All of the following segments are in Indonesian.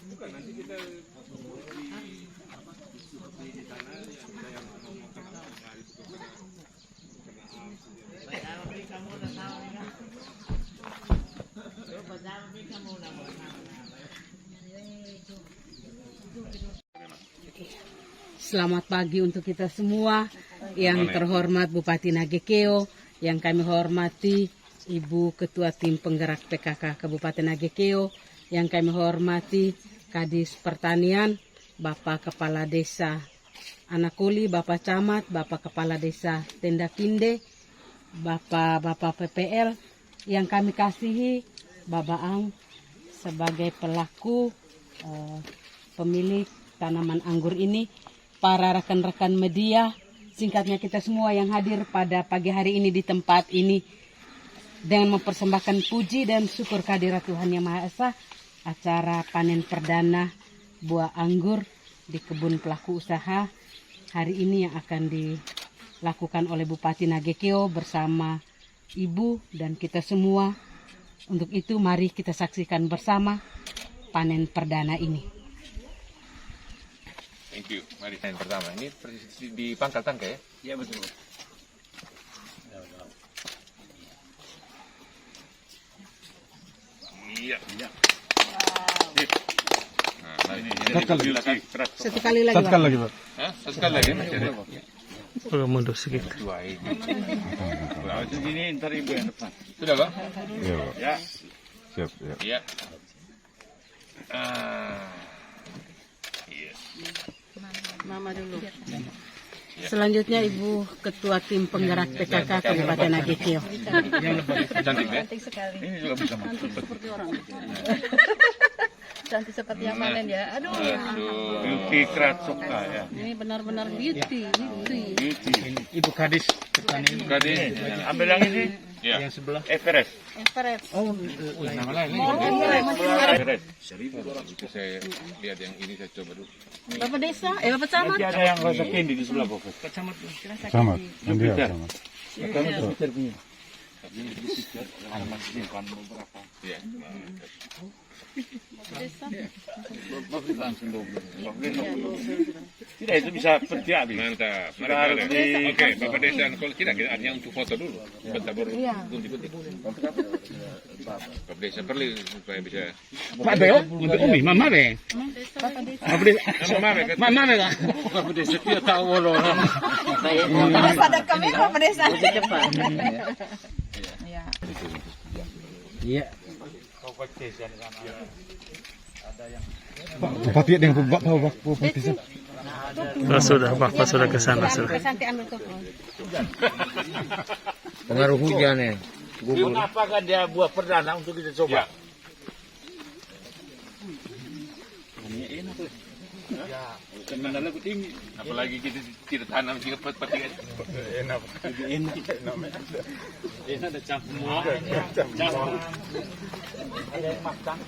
Bukan, nanti kita di sana yang ngomong kenapa hari itu Selamat pagi untuk kita semua. Yang terhormat Bupati Nagekeo, yang kami hormati Ibu Ketua Tim Penggerak PKK Kabupaten Nagekeo, yang kami hormati Kadis Pertanian, Bapak Kepala Desa Anakoli, Bapak Camat, Bapak Kepala Desa Tendakinde, Bapak PPL, yang kami kasihi Bapak Ang sebagai pelaku pemilik tanaman anggur ini, para rekan-rekan media, singkatnya kita semua yang hadir pada pagi hari ini di tempat ini dengan mempersembahkan puji dan syukur kehadirat Tuhan Yang Maha Esa, acara panen perdana buah anggur di kebun pelaku usaha hari ini yang akan dilakukan oleh Bupati Nagekeo bersama Ibu dan kita semua. Untuk itu mari kita saksikan bersama panen perdana ini. Thank you. Mari panen pertama. Ini di pangkal tangkai ya? Iya betul. Iya. Iya. Nah, ini Satu kali lagi, Pak. Satu kali lagi. Agak mundur sedikit. Dua ini. Kalau segini ntar ibu yang depan. Sudah Bang? Iya, Ya. siap, ya. Iya. Iya. Mama dulu. Selanjutnya Ibu Ketua Tim Penggerak PKK Kabupaten Nagekeo. Cantik ya? Cantik sekali. Ini juga bisa masuk. Seperti orang. Cantik seperti yang panen ya. Aduh. Beauty Kratsoka ya. Ini benar-benar beauty. Beauty. Ibu Kadis Pertanian. Gadis. Ambil yang ini. Ya. Yang sebelah. Everest. Everest. Nama lain. Everest. Itu saya lihat yang ini saya coba dulu. Bapak Desa, Bapak Camat. Nanti ada yang rasa candy di sebelah bawah. Camat. Sama, India, Jupiter. sama. Kami Jupiter punya. Ada simpan beberapa. Iya. Langsung double. Tidak, itu bisa peti habis. Mantap. Sudah harus di- Oke, Bapak Desa kalau tidak artinya untuk foto dulu. Bentar baru gunting-gunting. Bapak Desa perlu supaya bisa. Pak Beo, untuk Umi, Mama Be. Mama Be kan? Bapak desa dia tahu loh. Pada kami Bapak Desa. Iya. Bupati ada yang bupati. Bapak sudah ke sana sudah. Santi ambil tuh. Pengaruh hujan ya. Kenapa kan dia buat perdana untuk kita coba? Sebenarnya tinggi. Apalagi kita tidak tanam juga peti kan. Ini ada campur. Ada yang matang.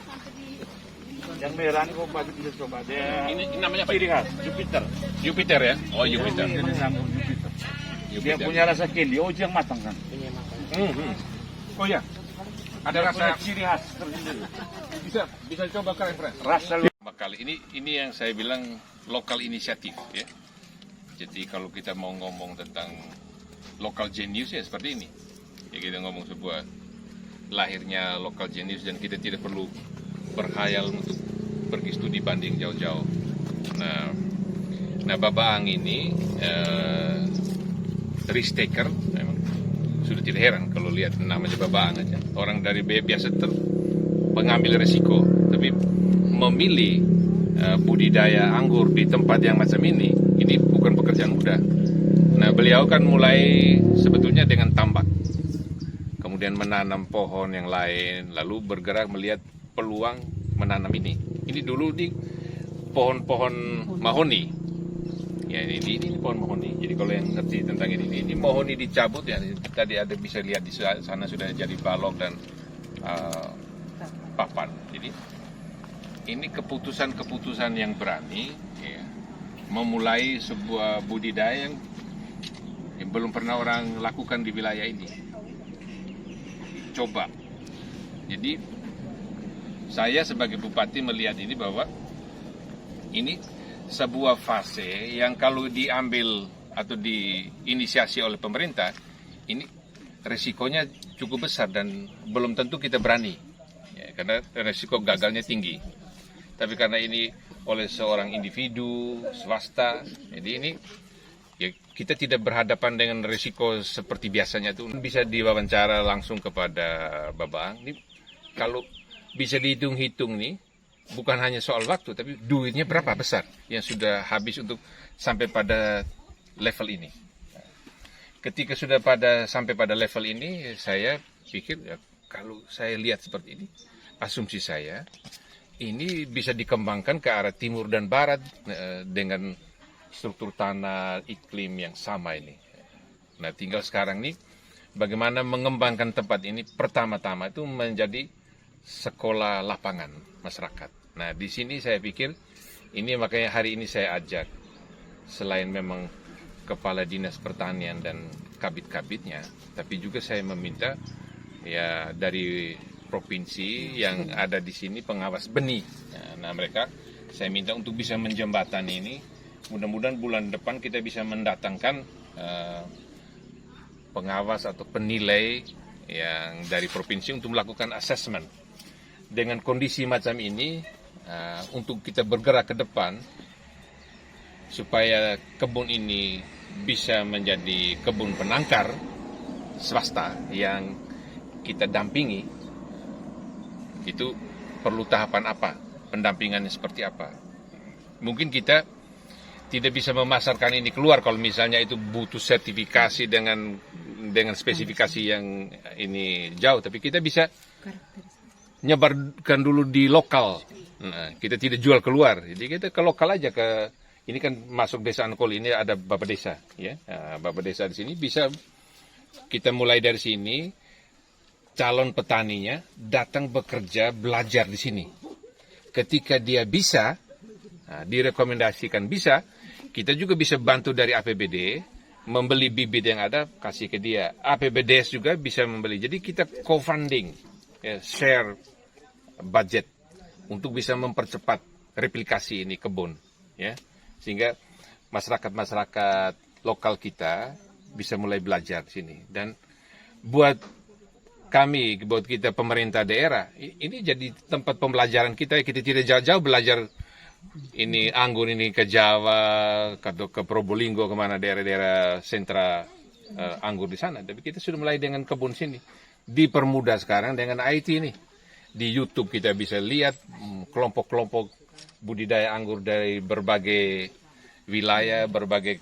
Yang merah ini kok pasti bisa coba. Dia Ini namanya apa? ciri khas Jupiter. Jupiter ya? Oh Jupiter. Ini sambung Jupiter. Dia Jupiter. punya rasa candy. Oh, yang matang kan? Oh ya. Ada Dia rasa punya ciri khas tersendiri. bisa coba kalian friend. Rasa Kali ini yang saya bilang lokal inisiatif ya. Jadi kalau kita mau ngomong tentang lokal genius ya seperti ini. Ya kita ngomong sebuah lahirnya lokal genius dan kita tidak perlu berkhayal untuk pergi studi banding jauh-jauh. Nah Bapak Ang ini risk taker, memang sudah tidak heran kalau lihat namanya Bapak Ang aja. Orang dari biasa pengambil resiko, tapi memilih budidaya anggur di tempat yang macam ini bukan pekerjaan mudah. Nah beliau kan mulai sebetulnya dengan tambak, kemudian menanam pohon yang lain, lalu bergerak melihat peluang menanam ini. Ini dulu di pohon-pohon mahoni. Ya ini pohon mahoni. Jadi kalau yang ngerti tentang ini mahoni dicabut ya. Tadi ada bisa lihat di sana sudah jadi balok dan papan. Jadi ini keputusan yang berani ya, memulai sebuah budidaya yang belum pernah orang lakukan di wilayah ini. Coba. Jadi saya sebagai bupati melihat ini bahwa ini sebuah fase yang kalau diambil atau diinisiasi oleh pemerintah, ini resikonya cukup besar dan belum tentu kita berani, ya, karena resiko gagalnya tinggi. Tapi karena ini oleh seorang individu, swasta, jadi ini ya kita tidak berhadapan dengan resiko seperti biasanya itu. Bisa diwawancara langsung kepada Babang. Ini kalau bisa dihitung-hitung nih, bukan hanya soal waktu, tapi duitnya berapa besar yang sudah habis untuk sampai pada level ini. Ketika sudah sampai pada level ini, saya pikir ya, kalau saya lihat seperti ini, asumsi saya ini bisa dikembangkan ke arah timur dan barat dengan struktur tanah, iklim yang sama ini. Nah, tinggal sekarang nih bagaimana mengembangkan tempat ini pertama-tama itu menjadi sekolah lapangan masyarakat. Nah, di sini saya pikir ini makanya hari ini saya ajak selain memang kepala dinas pertanian dan kabit-kabitnya, tapi juga saya meminta ya dari provinsi yang ada di sini pengawas benih. Nah, mereka saya minta untuk bisa menjembatani ini. Mudah-mudahan bulan depan kita bisa mendatangkan pengawas atau penilai yang dari provinsi untuk melakukan assessment. Dengan kondisi macam ini, untuk kita bergerak ke depan, supaya kebun ini bisa menjadi kebun penangkar swasta yang kita dampingi, itu perlu tahapan apa, pendampingannya seperti apa. Mungkin kita tidak bisa memasarkan ini keluar kalau misalnya itu butuh sertifikasi dengan spesifikasi yang ini jauh, tapi kita bisa nyebarkan dulu di lokal. Nah, kita tidak jual keluar, jadi kita ke lokal aja. Ini kan masuk desa Ankol, ini ada bapak desa, ya. Nah, bapak desa di sini bisa kita mulai dari sini. Calon petaninya datang bekerja belajar di sini. Ketika dia bisa, direkomendasikan bisa, kita juga bisa bantu dari APBD membeli bibit yang ada, kasih ke dia. APBDes juga bisa membeli. Jadi kita co-funding, ya, share budget untuk bisa mempercepat replikasi ini kebun, ya, sehingga masyarakat lokal kita bisa mulai belajar di sini. Dan buat kita pemerintah daerah, ini jadi tempat pembelajaran kita tidak jauh-jauh belajar ini anggur ini ke Jawa, ke Probolinggo, kemana daerah-daerah sentra anggur di sana. Tapi kita sudah mulai dengan kebun sini. Dipermudah sekarang dengan IT ini. Di YouTube kita bisa lihat kelompok-kelompok budidaya anggur dari berbagai wilayah, berbagai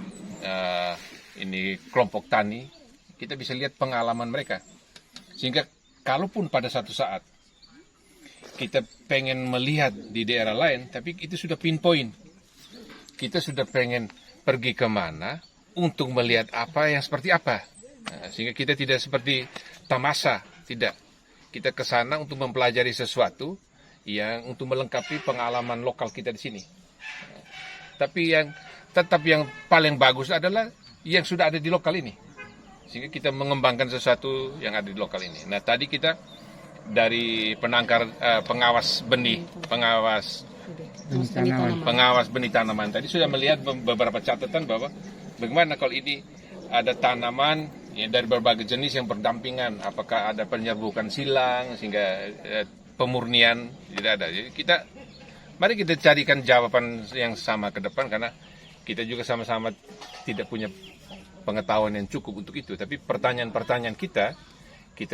ini kelompok tani. Kita bisa lihat pengalaman mereka. Sehingga kalaupun pada satu saat kita pengen melihat di daerah lain, tapi itu sudah pinpoint. Kita sudah pengen pergi kemana untuk melihat apa yang seperti apa. Nah, sehingga kita tidak seperti tamasa, tidak. Kita ke sana untuk mempelajari sesuatu yang untuk melengkapi pengalaman lokal kita di sini. Tapi yang paling bagus adalah yang sudah ada di lokal ini. Sehingga kita mengembangkan sesuatu yang ada di lokal ini. Nah, tadi kita dari pengawas benih tanaman tadi sudah melihat beberapa catatan bahwa bagaimana kalau ini ada tanaman ya, dari berbagai jenis yang berdampingan, apakah ada penyerbukan silang sehingga pemurnian tidak ada. Jadi mari kita carikan jawaban yang sama ke depan, karena kita juga sama-sama tidak punya pengetahuan yang cukup untuk itu. Tapi pertanyaan-pertanyaan kita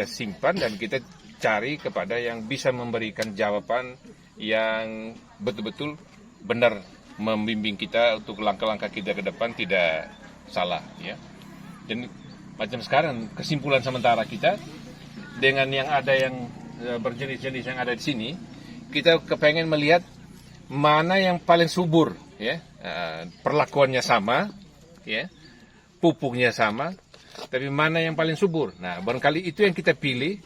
simpan dan kita cari kepada yang bisa memberikan jawaban yang betul-betul benar, membimbing kita untuk langkah-langkah kita ke depan tidak salah, ya. Dan macam sekarang kesimpulan sementara kita dengan yang ada yang berjenis-jenis yang ada di sini, kita kepengen melihat mana yang paling subur, ya, perlakuannya sama, ya, pupuknya sama, tapi mana yang paling subur. Nah, barangkali itu yang kita pilih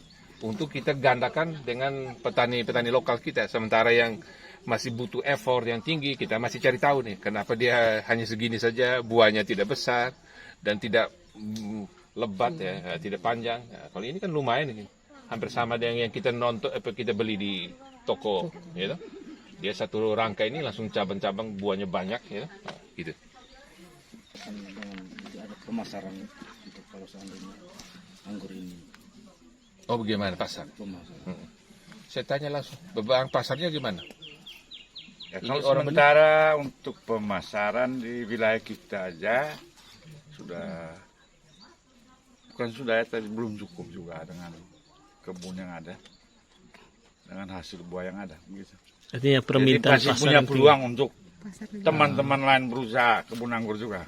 untuk kita gandakan dengan petani-petani lokal kita. Sementara yang masih butuh effort yang tinggi, kita masih cari tahu nih, kenapa dia hanya segini saja, buahnya tidak besar dan tidak lebat, ya, tidak panjang. Nah, kalau ini kan lumayan ini, hampir sama dengan yang kita nonton, kita beli di toko, gitu. Dia satu rangka ini langsung cabang-cabang, buahnya banyak, ya, nah, gitu. Ada pemasaran untuk kalau seandainya anggur ini. Oh, bagaimana pasar? Pemasaran. Saya tanya langsung, Babang, pasarnya gimana? Ya, Ini kalau orang sementara untuk pemasaran di wilayah kita aja sudah, bukan sudah ya, tapi belum cukup juga dengan kebun yang ada, dengan hasil buah yang ada, begitu. Artinya Jadi permintaan masih pasar punya yang peluang untuk teman-teman lain berusaha kebun anggur juga.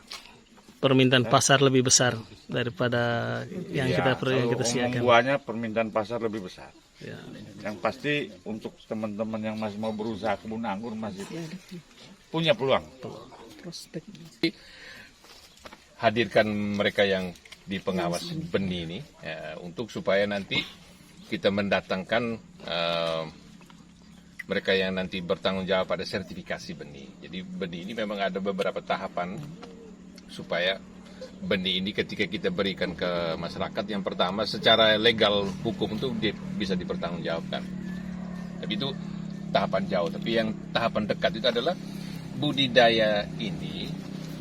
permintaan pasar lebih besar daripada yang Ya, yang kalau kita umum siapkan. buahnya permintaan pasar lebih besar. Ya. Yang pasti untuk teman-teman yang masih mau berusaha kebun anggur masih punya peluang. Hadirkan mereka yang di pengawas benih ini, ya, untuk supaya nanti kita mendatangkan mereka yang nanti bertanggung jawab pada sertifikasi benih. Jadi benih ini memang ada beberapa tahapan supaya benih ini ketika kita berikan ke masyarakat, yang pertama secara legal hukum itu bisa dipertanggungjawabkan. Tapi itu tahapan jauh. Tapi yang tahapan dekat itu adalah budidaya ini,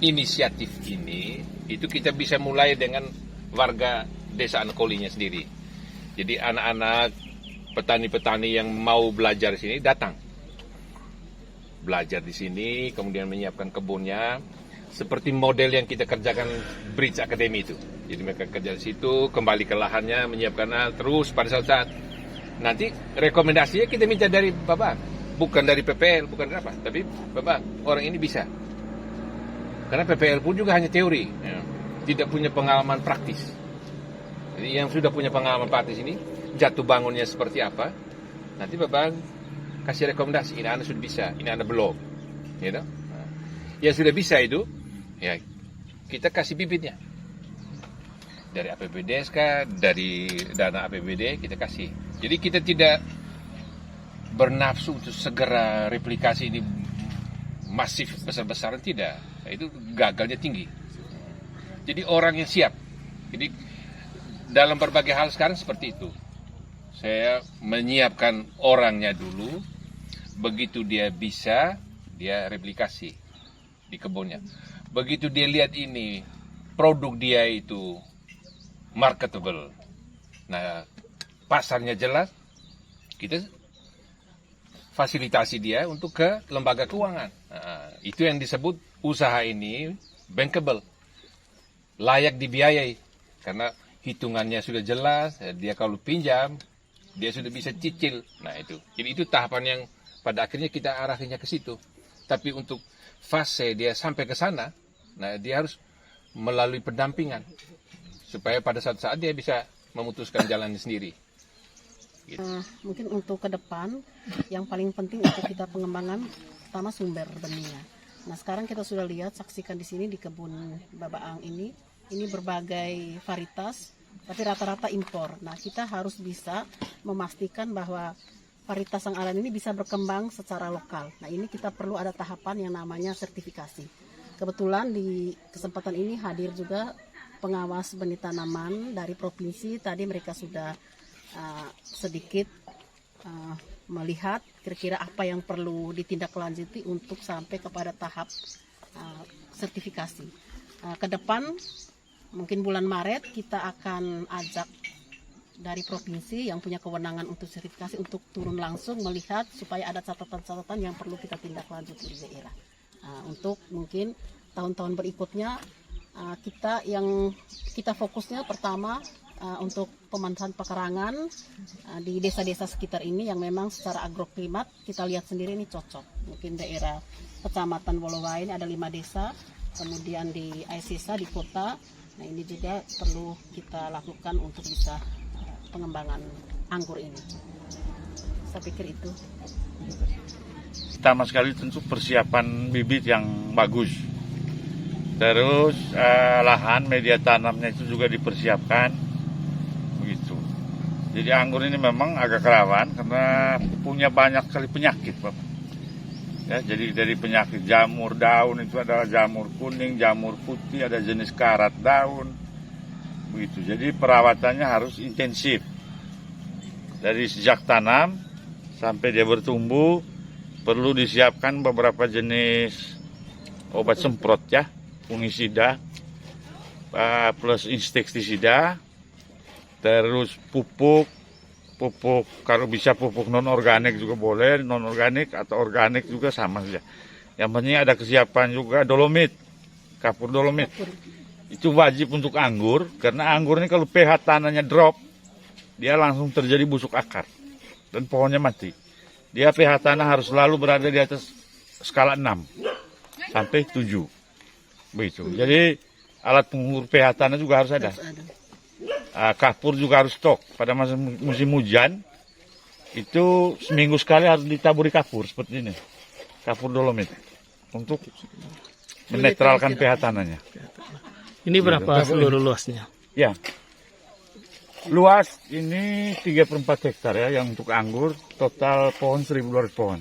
inisiatif ini, itu kita bisa mulai dengan warga desa Anekolinya sendiri. Jadi anak-anak petani-petani yang mau belajar di sini datang, belajar di sini, kemudian menyiapkan kebunnya, seperti model yang kita kerjakan Bridge Academy itu. Jadi mereka kerja di situ, kembali ke lahannya, menyiapkan terus pada saat nanti rekomendasinya kita minta dari Bapak, bukan dari PPL, bukan dari apa, tapi Bapak, orang ini bisa. Karena PPL pun juga hanya teori, ya, tidak punya pengalaman praktis. Jadi yang sudah punya pengalaman praktis ini, jatuh bangunnya seperti apa, nanti Bapak kasih rekomendasi, ini Anda sudah bisa, ini Anda belum, gitu. Nah, yang sudah bisa itu, ya kita kasih bibitnya dari APBD, dari dana APBD kita kasih. Jadi kita tidak bernafsu untuk segera replikasi ini masif besar-besaran, tidak. Nah, itu gagalnya tinggi. Jadi orang yang siap. Jadi dalam berbagai hal sekarang seperti itu. Saya menyiapkan orangnya dulu, begitu dia bisa, dia replikasi di kebunnya. Begitu dia lihat ini, produk dia itu marketable, nah pasarnya jelas, kita fasilitasi dia untuk ke lembaga keuangan. Nah, itu yang disebut usaha ini bankable, layak dibiayai, karena hitungannya sudah jelas, dia kalau pinjam, dia sudah bisa cicil. Nah itu, jadi itu tahapan yang pada akhirnya kita arahinya ke situ. Tapi untuk fase dia sampai ke sana, nah dia harus melalui pendampingan supaya pada saat-saat dia bisa memutuskan jalannya sendiri. Gitu. Mungkin untuk ke depan yang paling penting untuk kita pengembangan pertama sumber benihnya. Nah sekarang kita sudah lihat, saksikan di sini di kebun Babaang ini berbagai varietas, tapi rata-rata impor. Nah kita harus bisa memastikan bahwa varietas yang ada ini bisa berkembang secara lokal. Nah ini kita perlu ada tahapan yang namanya sertifikasi. Kebetulan di kesempatan ini hadir juga pengawas benih tanaman dari provinsi. Tadi mereka sudah sedikit melihat kira-kira apa yang perlu ditindaklanjuti untuk sampai kepada tahap sertifikasi. Ke depan mungkin bulan Maret kita akan ajak dari provinsi yang punya kewenangan untuk sertifikasi untuk turun langsung melihat supaya ada catatan-catatan yang perlu kita tindaklanjuti di daerah. Untuk mungkin tahun-tahun berikutnya kita fokusnya pertama untuk pemanfaatan pekarangan di desa-desa sekitar ini yang memang secara agroklimat kita lihat sendiri ini cocok. Mungkin daerah Kecamatan Wolowai ini ada 5 desa, kemudian di Aisisa di kota. Nah ini juga perlu kita lakukan untuk bisa pengembangan anggur ini. Saya pikir itu. Pertama sekali tentu persiapan bibit yang bagus. Terus lahan media tanamnya itu juga dipersiapkan. Begitu. Jadi anggur ini memang agak rawan karena punya banyak sekali penyakit, Bapak. Ya, jadi dari penyakit jamur daun itu adalah jamur kuning, jamur putih, ada jenis karat daun. Begitu. Jadi perawatannya harus intensif. Dari sejak tanam sampai dia bertumbuh perlu disiapkan beberapa jenis obat semprot ya, fungisida plus insektisida, terus pupuk kalau bisa pupuk non organik juga boleh, non organik atau organik juga sama saja. Yang penting ada kesiapan juga dolomit, kapur dolomit. Itu wajib untuk anggur karena anggur ini kalau pH tanahnya drop, dia langsung terjadi busuk akar dan pohonnya mati. Dia pH tanah harus selalu berada di atas skala 6 sampai 7. Begitu. Jadi alat pengukur pH tanah juga harus ada. Kapur juga harus stok. Pada masa musim hujan itu seminggu sekali harus ditaburi kapur seperti ini. Kapur dolomit untuk menetralkan pH tanahnya. Ini berapa seluruh luasnya? Ya. Luas ini 3/4 hektar ya yang untuk anggur, total pohon 1.200 pohon.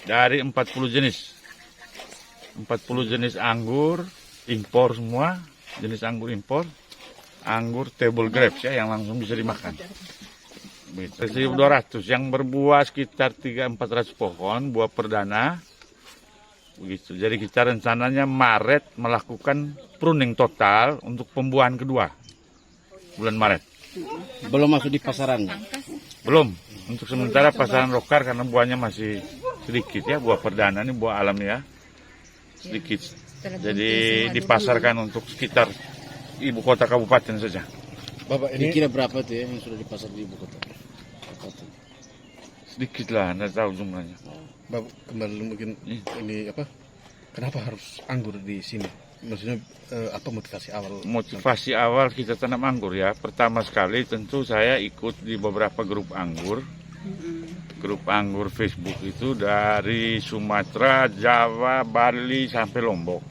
Dari 40 jenis. 40 jenis anggur impor semua, jenis anggur impor. Anggur table grapes ya yang langsung bisa dimakan. 1.200 yang berbuah sekitar 300-400 pohon, buah perdana. Begitu. Jadi kita rencananya Maret melakukan pruning total untuk pembuahan kedua. Bulan Maret. Belum masuk di pasaran? Belum. Untuk sementara pasaran lokal karena buahnya masih sedikit ya, buah perdana ini buah alam ya. Sedikit. Jadi dipasarkan untuk sekitar ibu kota kabupaten saja. Bapak ini kira berapa tuh ya yang sudah dipasar di ibu kota? Sedikit lah, anda tahu jumlahnya. Bapak kembali mungkin ini apa? Kenapa harus anggur di sini? Maksudnya apa motivasi awal? Motivasi awal kita tanam anggur ya. Pertama sekali tentu saya ikut di beberapa grup anggur. Grup anggur Facebook itu dari Sumatera, Jawa, Bali sampai Lombok.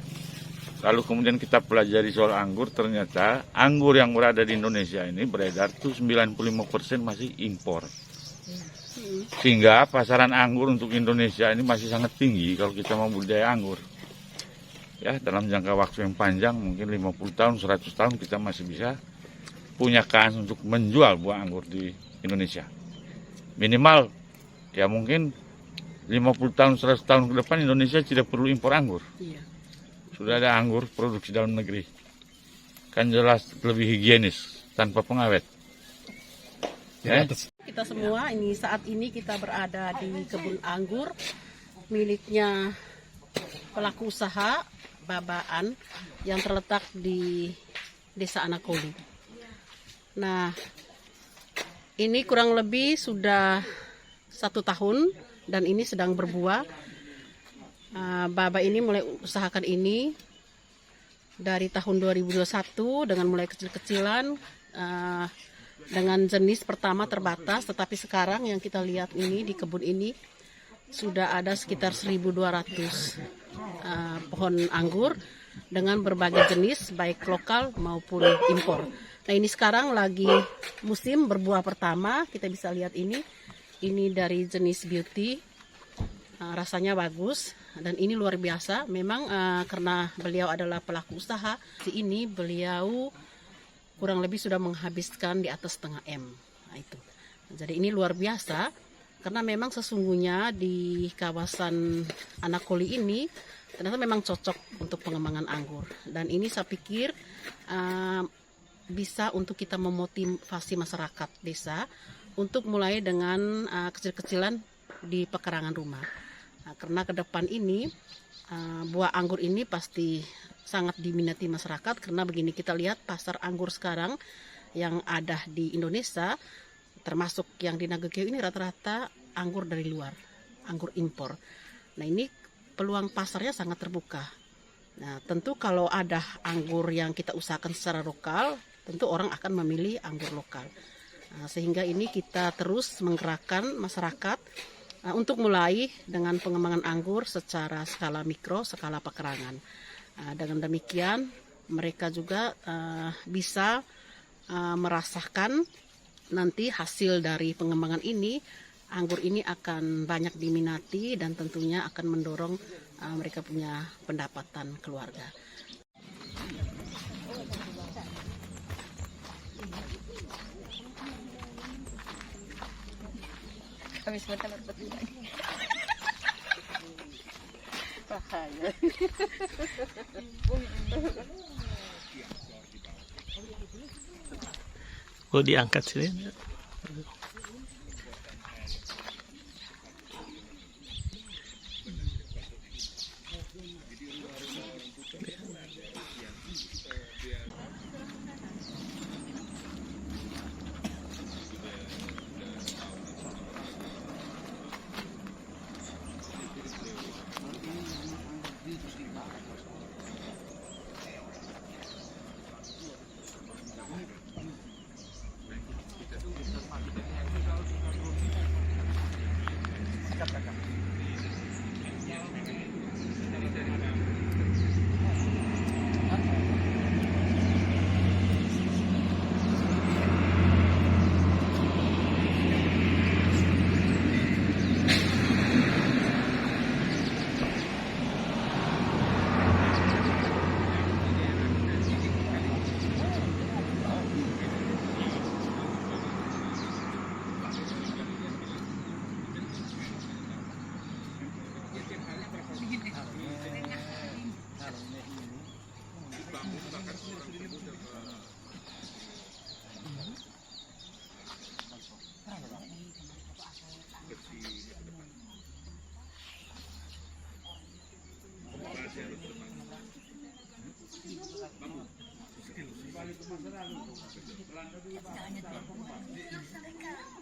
Lalu kemudian kita pelajari soal anggur, ternyata anggur yang berada di Indonesia ini beredar tuh 95% masih impor. Sehingga pasaran anggur untuk Indonesia ini masih sangat tinggi kalau kita mau budidaya anggur. Ya, dalam jangka waktu yang panjang, mungkin 50 tahun, 100 tahun kita masih bisa punya kans untuk menjual buah anggur di Indonesia. Minimal, ya mungkin 50 tahun, 100 tahun ke depan Indonesia tidak perlu impor anggur. Iya. Sudah ada anggur produksi dalam negeri. Kan jelas lebih higienis, tanpa pengawet. Ya. Kita semua ini saat ini kita berada di kebun anggur miliknya pelaku usaha Babaan yang terletak di Desa Anakoli. Nah, ini kurang lebih sudah 1 tahun dan ini sedang berbuah. Baba ini mulai usahakan ini dari tahun 2021 dengan mulai kecil-kecilan dengan jenis pertama terbatas, tetapi sekarang yang kita lihat ini di kebun ini sudah ada sekitar 1.200 pohon anggur dengan berbagai jenis baik lokal maupun impor. Nah, ini sekarang lagi musim berbuah pertama, kita bisa lihat ini dari jenis beauty. Rasanya bagus dan ini luar biasa. Memang karena beliau adalah pelaku usaha, ini beliau kurang lebih sudah menghabiskan di atas setengah M. Nah, itu. Jadi ini luar biasa karena memang sesungguhnya di kawasan Anakoli ini ternyata memang cocok untuk pengembangan anggur. Dan ini saya pikir bisa untuk kita memotivasi masyarakat desa untuk mulai dengan kecil-kecilan di pekarangan rumah. Nah, karena ke depan ini buah anggur ini pasti sangat diminati masyarakat karena begini kita lihat pasar anggur sekarang yang ada di Indonesia termasuk yang di Nagekeo ini rata-rata anggur dari luar, anggur impor. Nah, ini peluang pasarnya sangat terbuka. Nah, tentu kalau ada anggur yang kita usahakan secara lokal, tentu orang akan memilih anggur lokal. Sehingga ini kita terus menggerakkan masyarakat untuk mulai dengan pengembangan anggur secara skala mikro, skala pekerangan. Dengan demikian mereka juga bisa merasakan nanti hasil dari pengembangan ini. Anggur ini akan banyak diminati dan tentunya akan mendorong mereka punya pendapatan keluarga. Kami sebentar berpetik lagi. Oh, diangkat sini. Jangan